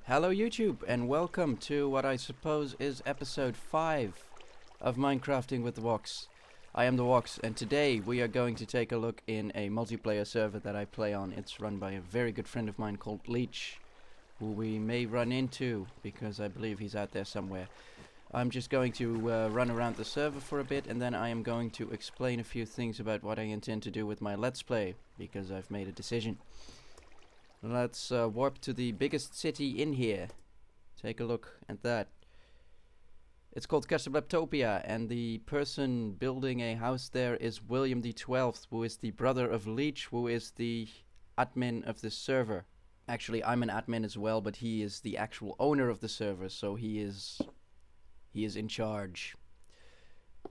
Hello YouTube and welcome to what I suppose is episode 5 of Minecrafting with the W0x. I am the W0x and today we are going to take a look in a multiplayer server that I play on. It's run by a very good friend of mine called Leech, who we may run into because I believe he's out there somewhere. I'm just going to run around the server for a bit and then I am going to explain a few things about what I intend to do with my Let's Play because I've made a decision. Let's warp to the biggest city in here. Take a look at that. It's called Casablanca, and the person building a house there is William the 12th, who is the brother of Leech, who is the admin of the server. Actually, I'm an admin as well, but he is the actual owner of the server, so he is in charge.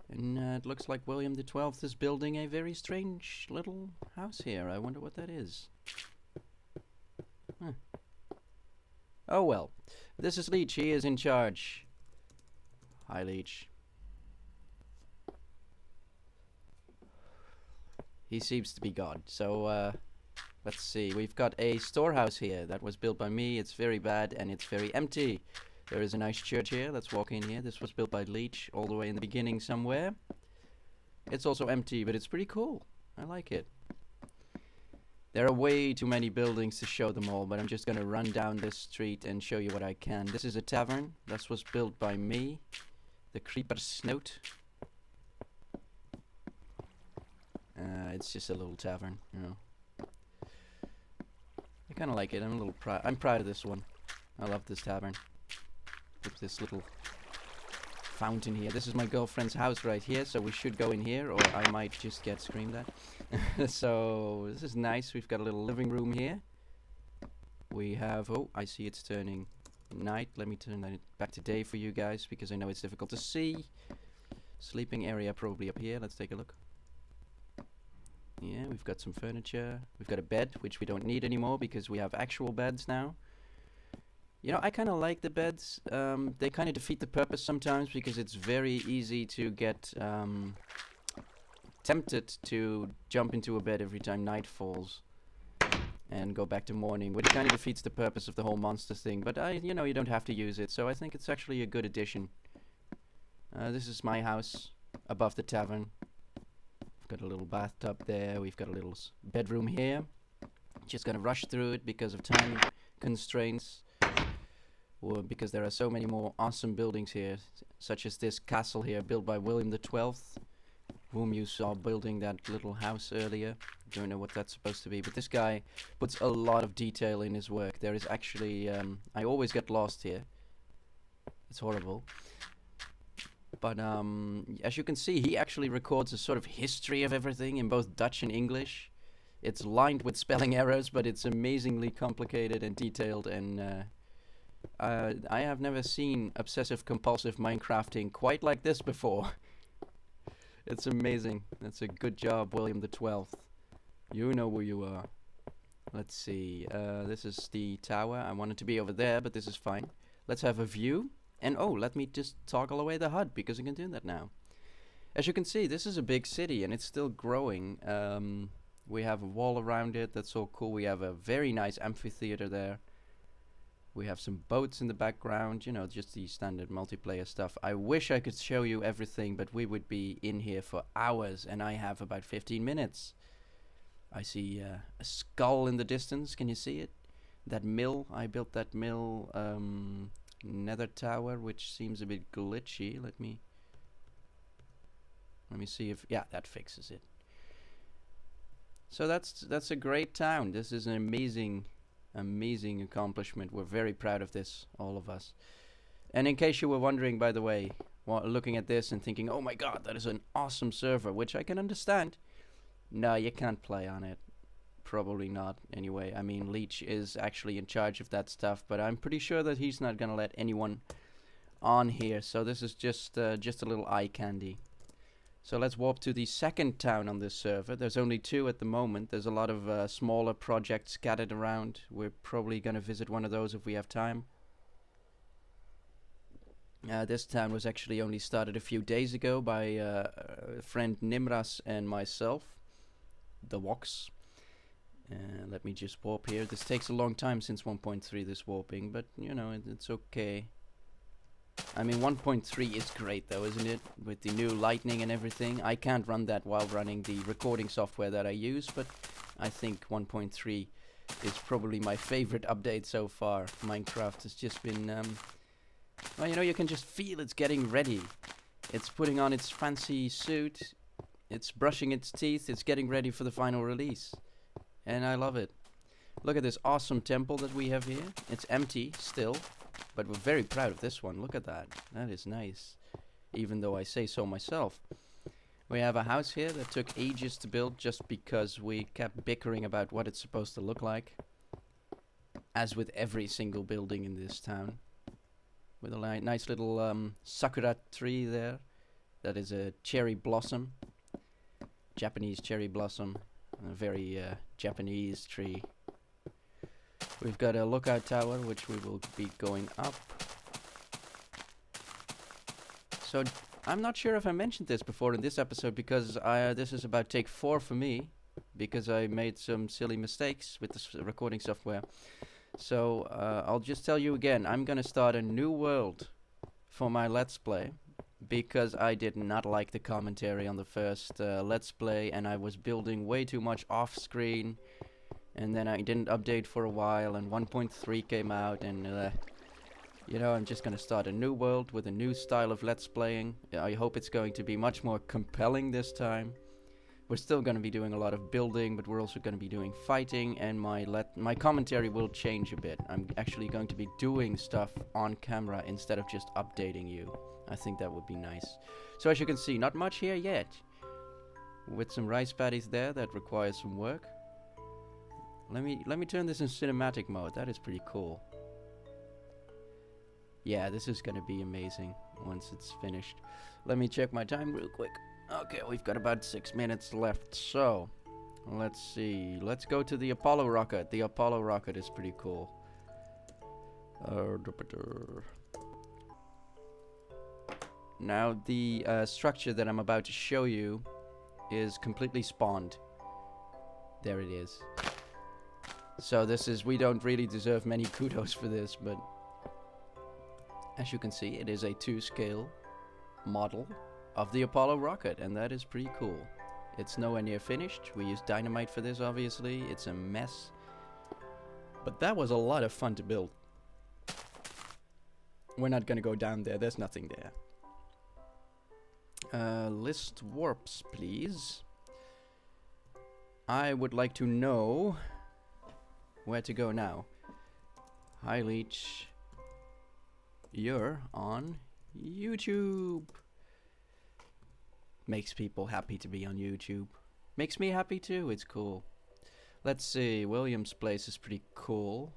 And it looks like William the 12th is building a very strange little house here. I wonder what that is. Huh. Oh well, this is Leech, he is in charge. Hi Leech. He seems to be God, so let's see, we've got a storehouse here that was built by me. It's very bad and it's very empty. There is a nice church here, let's walk in here. This was built by Leech all the way in the beginning somewhere. It's also empty, but it's pretty cool. I like it. There are way too many buildings to show them all, but I'm just gonna run down this street and show you what I can. This is a tavern. This was built by me. The Creeper Snout. It's just a little tavern, you know. I kinda like it. I'm proud of this one. I love this tavern. With this little fountain here. This is my girlfriend's house right here, so we should go in here, or I might just get screamed at. So this is nice. We've got a little living room here. We have, oh, I see it's turning night. Let me turn that back to day for you guys because I know it's difficult to see. Sleeping area probably up here. Let's take a look. Yeah, we've got some furniture. We've got a bed, which we don't need anymore because we have actual beds now. You know, I kind of like the beds. They kind of defeat the purpose sometimes because it's very easy to get tempted to jump into a bed every time night falls and go back to morning, which kind of defeats the purpose of the whole monster thing. But you know, you don't have to use it, so I think it's actually a good addition. This is my house above the tavern. We've got a little bathtub there. We've got a little bedroom here. Just gonna rush through it because of time constraints. Or because there are so many more awesome buildings here, such as this castle here built by William the 12th, whom you saw building that little house earlier. Don't know what that's supposed to be, but this guy puts a lot of detail in his work. There is actually, I always get lost here. It's horrible. But as you can see, he actually records a sort of history of everything in both Dutch and English. It's lined with spelling errors, but it's amazingly complicated and detailed, and I have never seen obsessive compulsive Minecrafting quite like this before. It's amazing. That's a good job, William the 12th. You know who you are. Let's see. This is the tower. I wanted to be over there, but this is fine. Let's have a view. And oh, let me just toggle away the HUD because I can do that now. As you can see, this is a big city and it's still growing. We have a wall around it. That's so cool. We have a very nice amphitheater there. We have some boats in the background, you know, just the standard multiplayer stuff. I wish I could show you everything, but we would be in here for hours, and I have about 15 minutes. I see a skull in the distance, can you see it? That mill, I built that mill nether tower, which seems a bit glitchy. Let me see if, yeah, that fixes it. So that's a great town. This is an amazing accomplishment. We're very proud of this, all of us. And in case you were wondering, by the way, looking at this and thinking, oh my god, that is an awesome server, which I can understand. No, you can't play on it. Probably not, anyway. I mean, Leech is actually in charge of that stuff, but I'm pretty sure that he's not gonna let anyone on here, so this is just a little eye candy. So let's warp to the second town on this server. There's only 2 at the moment. There's a lot of smaller projects scattered around. We're probably going to visit one of those if we have time. This town was actually only started a few days ago by friend Nimras and myself, the W0x. Let me just warp here. This takes a long time since 1.3, this warping, but you know, it's okay. I mean, 1.3 is great though, isn't it? With the new lightning and everything. I can't run that while running the recording software that I use, but I think 1.3 is probably my favorite update so far. Minecraft has just been, well, you know, you can just feel it's getting ready. It's putting on its fancy suit, it's brushing its teeth, it's getting ready for the final release. And I love it. Look at this awesome temple that we have here. It's empty still, but we're very proud of this one. Look at that. That is nice. Even though I say so myself. We have a house here that took ages to build just because we kept bickering about what it's supposed to look like. As with every single building in this town. With a nice little sakura tree there. That is a cherry blossom. Japanese cherry blossom. A very Japanese tree. We've got a lookout tower which we will be going up. So I'm not sure if I mentioned this before in this episode because this is about take 4 for me. Because I made some silly mistakes with this recording software. So I'll just tell you again, I'm gonna start a new world for my Let's Play. Because I did not like the commentary on the first Let's Play and I was building way too much off screen. And then I didn't update for a while and 1.3 came out and you know, I'm just gonna start a new world with a new style of Let's Playing. I hope it's going to be much more compelling this time. We're still gonna be doing a lot of building, but we're also gonna be doing fighting, and my commentary will change a bit. I'm actually going to be doing stuff on camera instead of just updating you. I think that would be nice. So as you can see, not much here yet. With some rice paddies there that requires some work. Let me turn this in cinematic mode. That is pretty cool. Yeah, this is gonna be amazing once it's finished. Let me check my time real quick. Okay, we've got about 6 minutes left. So, let's see. Let's go to the Apollo rocket. The Apollo rocket is pretty cool. Now, the structure that I'm about to show you is completely spawned. There it is. So this is, we don't really deserve many kudos for this, but as you can see, it is a 2-scale model of the Apollo rocket, and that is pretty cool. It's nowhere near finished. We used dynamite for this, obviously. It's a mess. But that was a lot of fun to build. We're not gonna go down there. There's nothing there. List warps, please. I would like to know where to go now. Hi, Leech. You're on YouTube. Makes people happy to be on YouTube. Makes me happy too, it's cool. Let's see, William's place is pretty cool.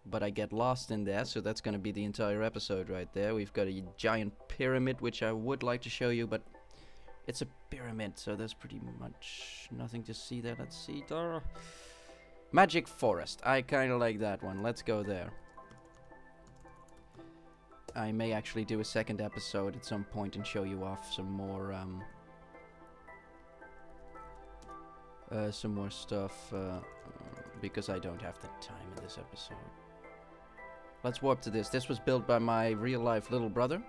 But I get lost in there, so that's gonna be the entire episode right there. We've got a giant pyramid, which I would like to show you, but it's a pyramid, so there's pretty much nothing to see there. Let's see. Magic Forest. I kinda like that one. Let's go there. I may actually do a second episode at some point and show you off some more stuff, because I don't have the time in this episode. Let's warp to this. This was built by my real-life little brother,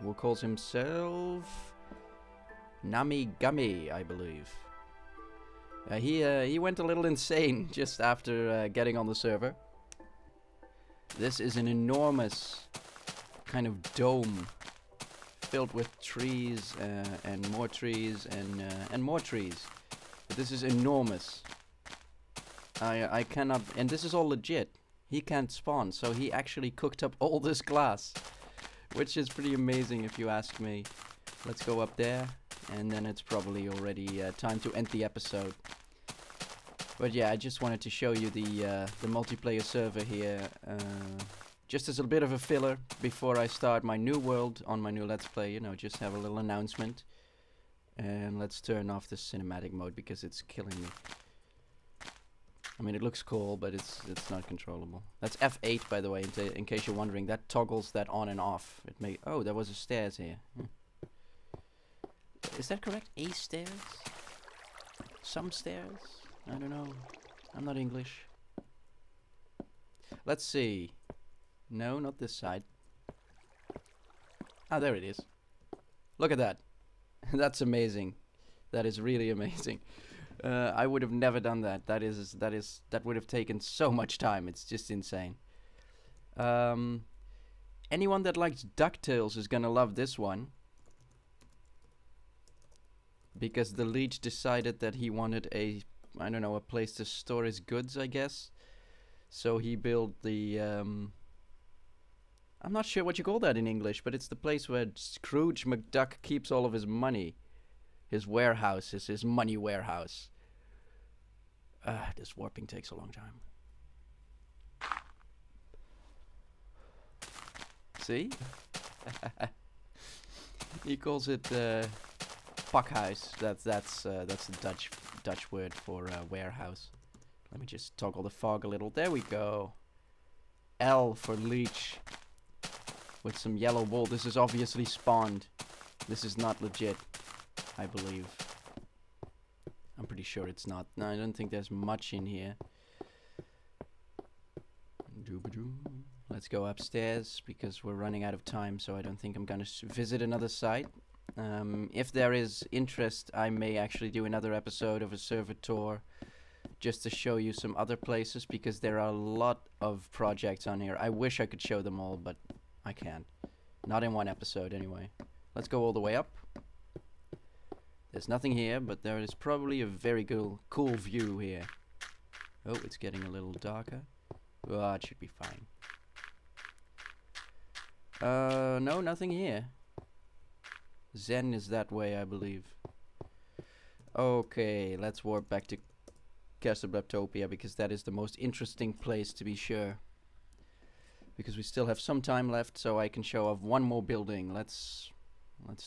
who calls himself Namigami, I believe. He went a little insane just after getting on the server. This is an enormous kind of dome filled with trees and more trees and more trees. But this is enormous. I cannot, and this is all legit. He can't spawn, so he actually cooked up all this glass, which is pretty amazing if you ask me. Let's go up there, and then it's probably already time to end the episode. But yeah, I just wanted to show you the multiplayer server here, just as a bit of a filler before I start my new world on my new Let's Play. You know, just have a little announcement. And let's turn off the cinematic mode because it's killing me. I mean, it looks cool, but it's not controllable. That's F8, by the way, in case you're wondering. That toggles that on and off. It may. Oh, there was a stairs here. Is that correct? A stairs? Some stairs? I don't know. I'm not English. Let's see. No, not this side. Ah, there it is. Look at that. That's amazing. That is really amazing. I would have never done that. That would have taken so much time. It's just insane. Anyone that likes DuckTales is gonna love this one. Because the leech decided that he wanted a, I don't know, a place to store his goods, I guess. So he built the, I'm not sure what you call that in English, but it's the place where Scrooge McDuck keeps all of his money. His warehouse is his money warehouse. This warping takes a long time. See? He calls it pakhuis. That's the Dutch word for warehouse. Let me just toggle the fog a little. There we go. L for leech. With some yellow wool. This is obviously spawned. This is not legit, I believe. I'm pretty sure it's not. No, I don't think there's much in here. Let's go upstairs because we're running out of time, so I don't think I'm gonna visit another site. If there is interest, I may actually do another episode of a server tour just to show you some other places, because there are a lot of projects on here. I wish I could show them all, but I can't. Not in one episode anyway. Let's go all the way up. There's nothing here, but there is probably a very cool view here. Oh, it's getting a little darker. Oh, it should be fine. No, nothing here. Zen is that way, I believe. Okay, let's warp back to Castlebleptopia, because that is the most interesting place, to be sure. Because we still have some time left, so I can show off one more building. Let's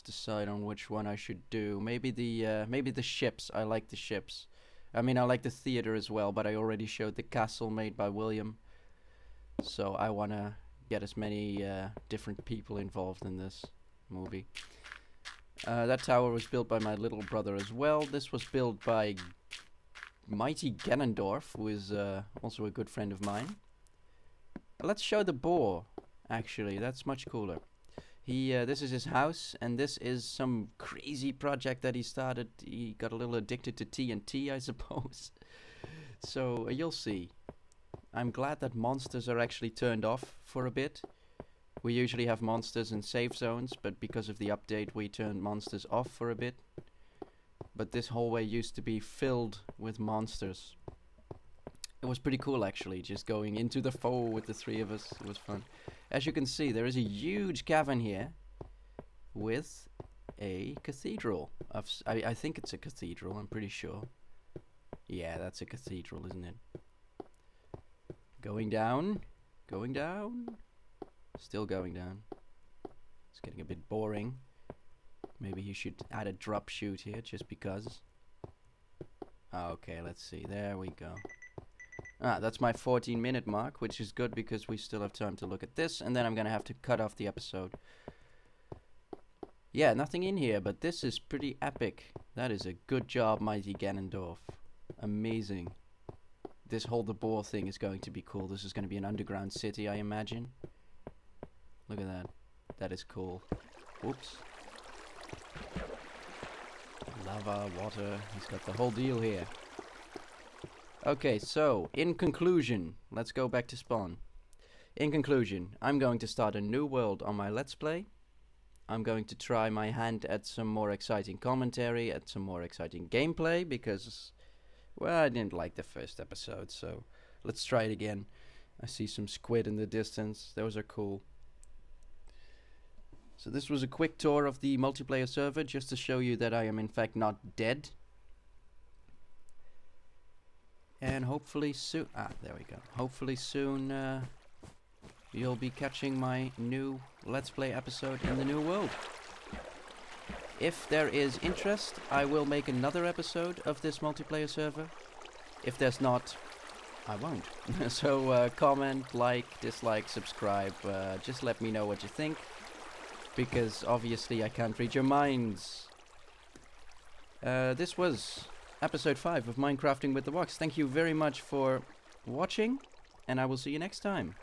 decide on which one I should do. Maybe the ships. I like the ships. I mean, I like the theater as well, but I already showed the castle made by William. So I want to get as many different people involved in this movie. That tower was built by my little brother as well. This was built by Mighty Ganondorf, who is also a good friend of mine. Let's show the boar, actually. That's much cooler. This is his house, and this is some crazy project that he started. He got a little addicted to TNT, I suppose. So, you'll see. I'm glad that monsters are actually turned off for a bit. We usually have monsters in safe zones, but because of the update we turned monsters off for a bit. But this hallway used to be filled with monsters. It was pretty cool, actually, just going into the foe with the three of us. It was fun. As you can see, there is a huge cavern here with a cathedral. I think it's a cathedral, I'm pretty sure. Yeah, that's a cathedral, isn't it? Going down. Going down. Still going down. It's getting a bit boring. Maybe you should add a drop chute here, just because. Okay, let's see. There we go. Ah, that's my 14-minute mark, which is good because we still have time to look at this, and then I'm gonna have to cut off the episode. Yeah, nothing in here, but this is pretty epic. That is a good job, Mighty Ganondorf. Amazing. This whole the boar thing is going to be cool. This is going to be an underground city, I imagine. Look at that. That is cool. Oops. Lava, water. He's got the whole deal here. Okay, so, in conclusion, let's go back to spawn. In conclusion, I'm going to start a new world on my Let's Play. I'm going to try my hand at some more exciting commentary, at some more exciting gameplay, because, well, I didn't like the first episode, so let's try it again. I see some squid in the distance. Those are cool. So this was a quick tour of the multiplayer server, just to show you that I am in fact not dead. And hopefully soon, there we go. Hopefully soon you'll be catching my new Let's Play episode in the new world. If there is interest, I will make another episode of this multiplayer server. If there's not, I won't. So comment, like, dislike, subscribe. Just let me know what you think, because obviously I can't read your minds. This was episode 5 of Minecrafting with the W0x. Thank you very much for watching, and I will see you next time.